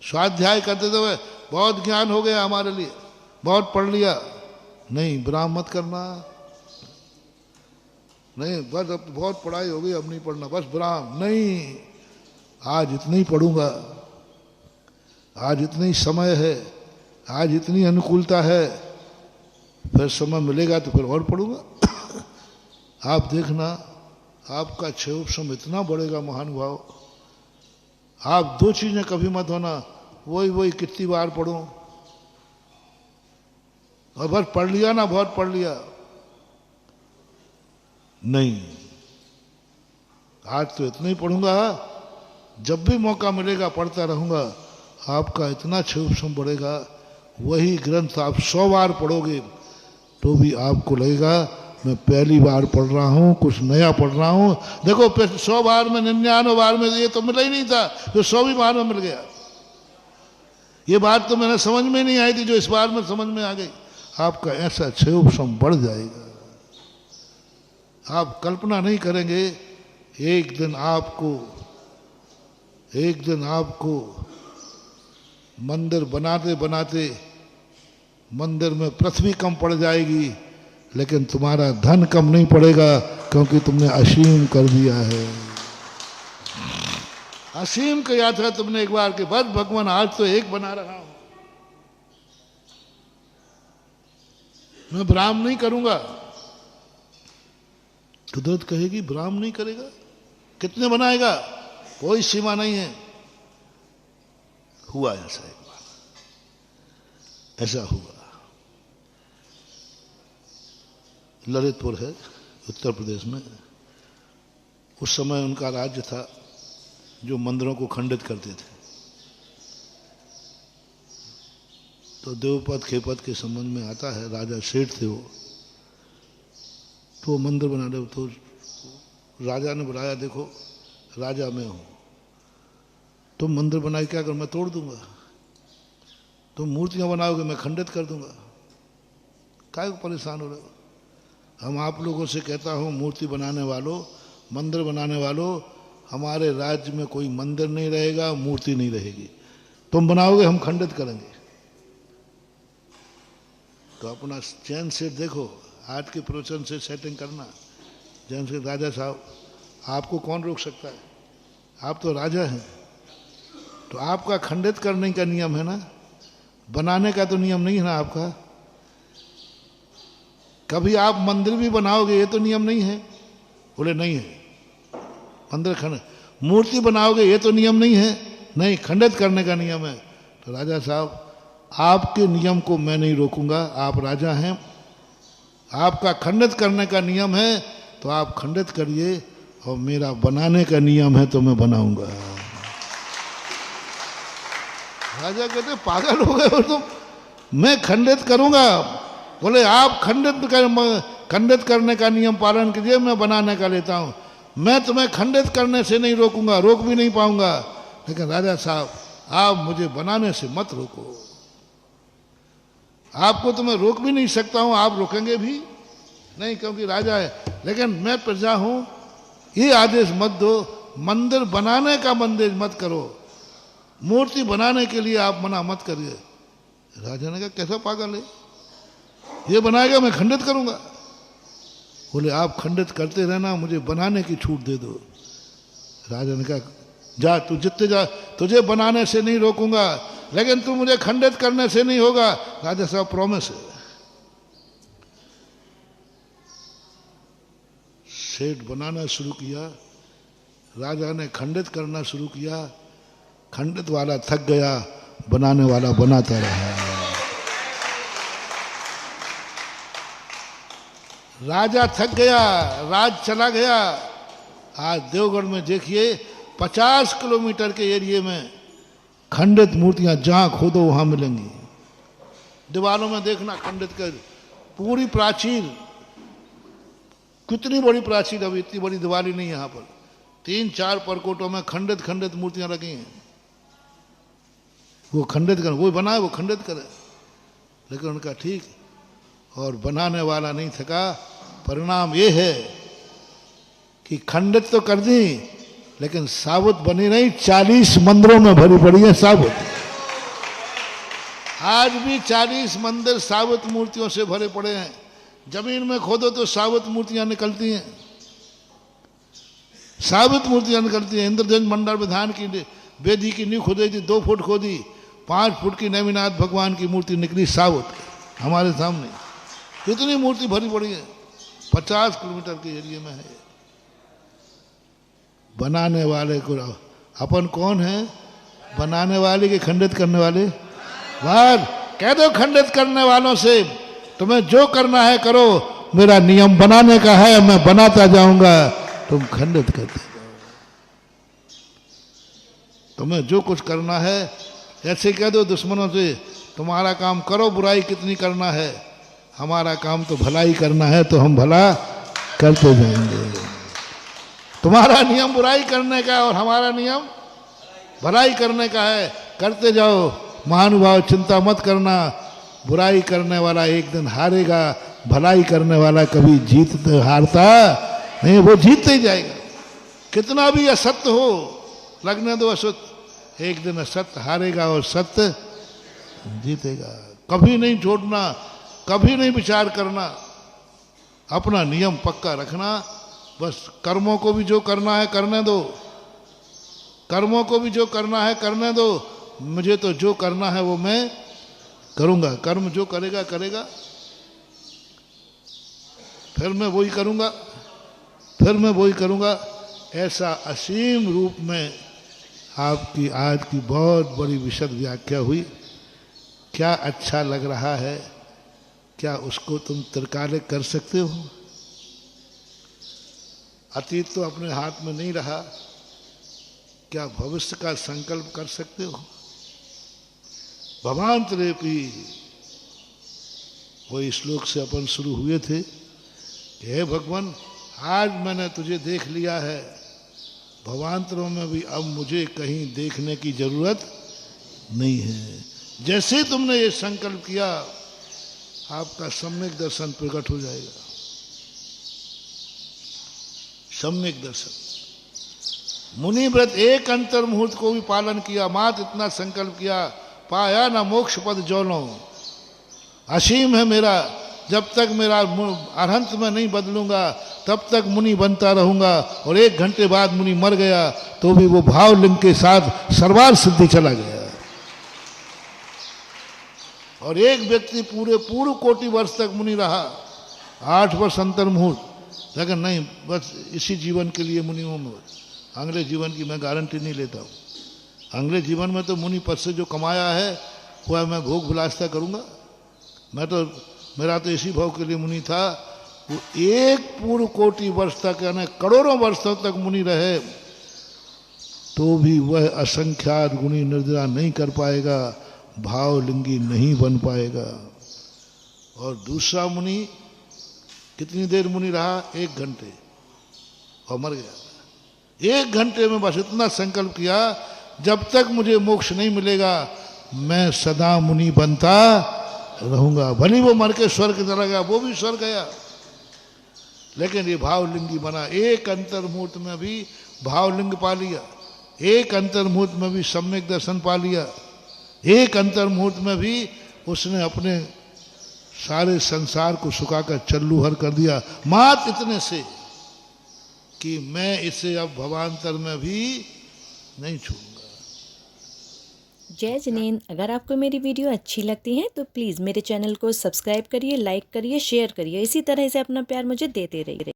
स्वाध्याय करते थे, बहुत ज्ञान हो गया हमारे लिए, बहुत पढ़ लिया। नहीं, विराम मत करना। नहीं, बस अब बहुत पढ़ाई हो गई, अब नहीं पढ़ना, बस विराम नहीं। आज इतना ही पढ़ूंगा, आज इतना ही समय है, आज इतनी अनुकूलता है, फिर समय मिलेगा तो फिर और पढ़ूंगा। आप देखना, आपका क्षयोपशम इतना बढ़ेगा महानुभाव। आप दो चीजें कभी मत होना, वही कितनी बार पढ़ूं, और बस पढ़ लिया ना, बहुत पढ़ लिया। नहीं, आज तो इतना ही पढ़ूंगा, जब भी मौका मिलेगा पढ़ता रहूंगा। आपका इतना क्षयोपशम बढ़ेगा। वही ग्रंथ आप 100 बार पढ़ोगे तो भी आपको लगेगा मैं पहली बार पढ़ रहा हूं, कुछ नया पढ़ रहा हूं। देखो 100 बार में, 99 बार में ये तो मिला ही नहीं था, जो 100वीं बार में मिल गया। ये बात तो मैंने समझ में नहीं आई थी, जो इस बार में समझ में आ गई। आपका ऐसा क्षयोपशम बढ़ जाएगा, आप कल्पना नहीं करेंगे। एक दिन आपको मंदिर बनाते बनाते मंदिर में पृथ्वी कम पड़ जाएगी, लेकिन तुम्हारा धन कम नहीं पड़ेगा, क्योंकि तुमने असीम कर दिया है। असीम किया था तुमने एक बार के बाद, भगवान आज तो एक बना रहा हूं, मैं विराम नहीं करूंगा। कुदरत कहेगी विराम नहीं करेगा, कितने बनाएगा, कोई सीमा नहीं है। हुआ ऐसा एक बार, ऐसा हुआ। ललितपुर है उत्तर प्रदेश में, उस समय उनका राज्य था जो मंदिरों को खंडित करते थे। तो देवपद खेपद के संबंध में आता है, राजा सेठ थे वो, तो मंदिर बना रहे। तो राजा ने बुलाया, देखो राजा मैं हूं, तुम मंदिर बनाए क्या कर, मैं तोड़ दूंगा। तुम मूर्तियां बनाओगे, मैं खंडित कर दूंगा। काहे को परेशान हो रहे हो? हम आप लोगों से कहता हूं, मूर्ति बनाने वालों, मंदिर बनाने वालों, हमारे राज्य में कोई मंदिर नहीं रहेगा, मूर्ति नहीं रहेगी। तुम बनाओगे, हम खंडित करेंगे। तो अपना चैन से देखो, आज के प्रवचन से सेटिंग करना। चैन से, राजा साहब आपको कौन रोक सकता है, आप तो राजा हैं। तो आपका खंडित करने का नियम है ना, बनाने का तो नियम नहीं है ना आपका। कभी आप मंदिर भी बनाओगे, ये तो नियम नहीं है। बोले नहीं है, मंदिर खंड, मूर्ति बनाओगे, ये तो नियम नहीं है। नहीं, खंडित करने का नियम है। तो राजा साहब आपके नियम को मैं नहीं रोकूंगा, आप राजा हैं, आपका खंडित करने का नियम है तो आप खंडित करिए, और मेरा बनाने का नियम है तो मैं बनाऊंगा। राजा कहते पागल हो गए हो तुम, मैं खंडित करूंगा। बोले आप खंडित करने का नियम पालन कीजिए, मैं बनाने का लेता हूं। मैं तुम्हें खंडित करने से नहीं रोकूंगा, रोक भी नहीं पाऊंगा, लेकिन राजा साहब आप मुझे बनाने से मत रोको। आपको तो मैं रोक भी नहीं सकता हूं, आप रोकेंगे भी नहीं, क्योंकि राजा है। लेकिन मैं प्रजा हूं, ये आदेश मत दो, मंदिर बनाने का मंदिर मत करो, मूर्ति बनाने के लिए आप मना मत करिए। राजा ने कहा कैसा पागल है, ये बनाएगा मैं खंडित करूंगा। बोले आप खंडित करते रहना, मुझे बनाने की छूट दे दो। राजा ने कहा जा तू जितने जा, तुझे बनाने से नहीं रोकूंगा, लेकिन तू मुझे खंडित करने से नहीं होगा। राजा साहब प्रॉमिस है। सेठ बनाना शुरू किया, राजा ने खंडित करना शुरू किया। खंडित वाला थक गया, बनाने वाला बनाता रहा। राजा थक गया, राज चला गया। आज देवगढ़ में देखिए 50 किलोमीटर के एरिए में खंडित मूर्तियां जहां खोदो वहां मिलेंगी। दीवारों में देखना खंडित कर, पूरी प्राचीर, कितनी बड़ी प्राचीर, अभी इतनी बड़ी दीवार ही नहीं है यहाँ पर, 3-4 परकोटों में खंडित खंडित मूर्तियां रखी हैं। वो खंडित कर, वो बनाए वो खंडित करे। लेकिन उनका ठीक, और बनाने वाला नहीं थका। परिणाम ये है कि खंडित तो कर दी, लेकिन साबुत बनी नहीं, 40 मंदिरों में भरी पड़ी है साबुत। आज भी 40 मंदिर साबुत मूर्तियों से भरे पड़े हैं। जमीन में खोदो तो साबुत मूर्तियां निकलती हैं, साबुत मूर्तियां निकलती हैं। इंद्रधनुष मंडल विधान की वेदी की नींव खोदी थी, 2 फुट खोदी, 5 फुट की नेमिनाथ भगवान की मूर्ति निकली साबुत हमारे सामने। कितनी मूर्ति भरी पड़ी है, 50 किलोमीटर के एरिया में है। बनाने वाले को अपन कौन है? बनाने वाले के खंडित करने वाले? बात कह दो खंडित करने वालों से, तुम्हें जो करना है करो, मेरा नियम बनाने का है, मैं बनाता जाऊंगा, तुम खंडित करते जाओ। तुम्हें जो कुछ करना है ऐसे कह दो दुश्मनों से, तुम्हारा काम करो, बुराई कितनी करना है, हमारा काम तो भलाई करना है, तो हम भला करते जाएंगे। तुम्हारा नियम बुराई करने का और हमारा नियम भलाई करने का है, करते जाओ। महानुभाव चिंता मत करना, बुराई करने वाला एक दिन हारेगा, भलाई करने वाला कभी जीत हारता नहीं, वो जीतते ही जाएगा। कितना भी असत्य हो, लगने दो असत्य, एक दिन असत्य हारेगा और सत्य जीतेगा। कभी नहीं छोड़ना, कभी नहीं विचार करना, अपना नियम पक्का रखना। बस कर्मों को भी जो करना है करने दो, कर्मों को भी जो करना है करने दो। मुझे तो जो करना है वो मैं करूंगा, कर्म जो करेगा करेगा, फिर मैं वही करूंगा, फिर मैं वही करूंगा। ऐसा असीम रूप में आपकी आज की बहुत बड़ी विशद व्याख्या हुई। क्या अच्छा लग रहा है? क्या उसको तुम त्रिकालिक कर सकते हो? अतीत तो अपने हाथ में नहीं रहा, क्या भविष्य का संकल्प कर सकते हो? भवांतरेपि, वही श्लोक से अपन शुरू हुए थे कि हे भगवान, आज मैंने तुझे देख लिया है, भवांतरों में भी अब मुझे कहीं देखने की जरूरत नहीं है। जैसे तुमने ये संकल्प किया, आपका सम्यक दर्शन प्रकट हो जाएगा। सम्यक दर्शन। मुनि व्रत एक अंतर मुहूर्त को भी पालन किया, मात इतना संकल्प किया, पाया ना मोक्ष पद जोनो। असीम है मेरा, जब तक मेरा अरहंत में नहीं बदलूंगा तब तक मुनि बनता रहूंगा। और 1 घंटे बाद मुनि मर गया तो भी वो भावलिंग के साथ सर्वार्थ सिद्धि चला गया। और एक व्यक्ति पूरे पूर्व कोटि वर्ष तक मुनि रहा, 8 वर्ष अंतर मुहूर्त, लेकिन नहीं, बस इसी जीवन के लिए मुनि हूं मैं, अगले जीवन की मैं गारंटी नहीं लेता हूं। अगले जीवन में तो मुनि पद से जो कमाया है वह मैं भोग विलासता करूंगा। मैं तो, मेरा तो इसी भाव के लिए मुनि था। वो 1 पूर्व कोटि वर्ष तक, यानी करोड़ों वर्षों तक मुनि रहे तो भी वह असंख्यात गुणी निर्जरा नहीं कर पाएगा, भावलिंगी नहीं बन पाएगा। और दूसरा मुनि कितनी देर मुनि रहा? 1 घंटे, और मर गया। 1 घंटे में बस इतना संकल्प किया, जब तक मुझे मोक्ष नहीं मिलेगा मैं सदा मुनि बनता रहूंगा। भले वो मर के स्वर्ग चला गया, वो भी स्वर्ग गया, लेकिन ये भावलिंगी बना। 1 अंतर मुहूर्त में भी भावलिंग पा लिया, 1 अंतर मुहूर्त में भी सम्यक दर्शन पा लिया, 1 अंतर मुहूर्त में भी उसने अपने सारे संसार को सुखाकर चल्लूहर कर दिया, मात इतने से कि मैं इसे अब भवांतर में भी नहीं छूऊंगा। जय जिनेंद्र, अगर आपको मेरी वीडियो अच्छी लगती है तो प्लीज़ मेरे चैनल को सब्सक्राइब करिए, लाइक करिए, शेयर करिए। इसी तरह से अपना प्यार मुझे देते रहिए।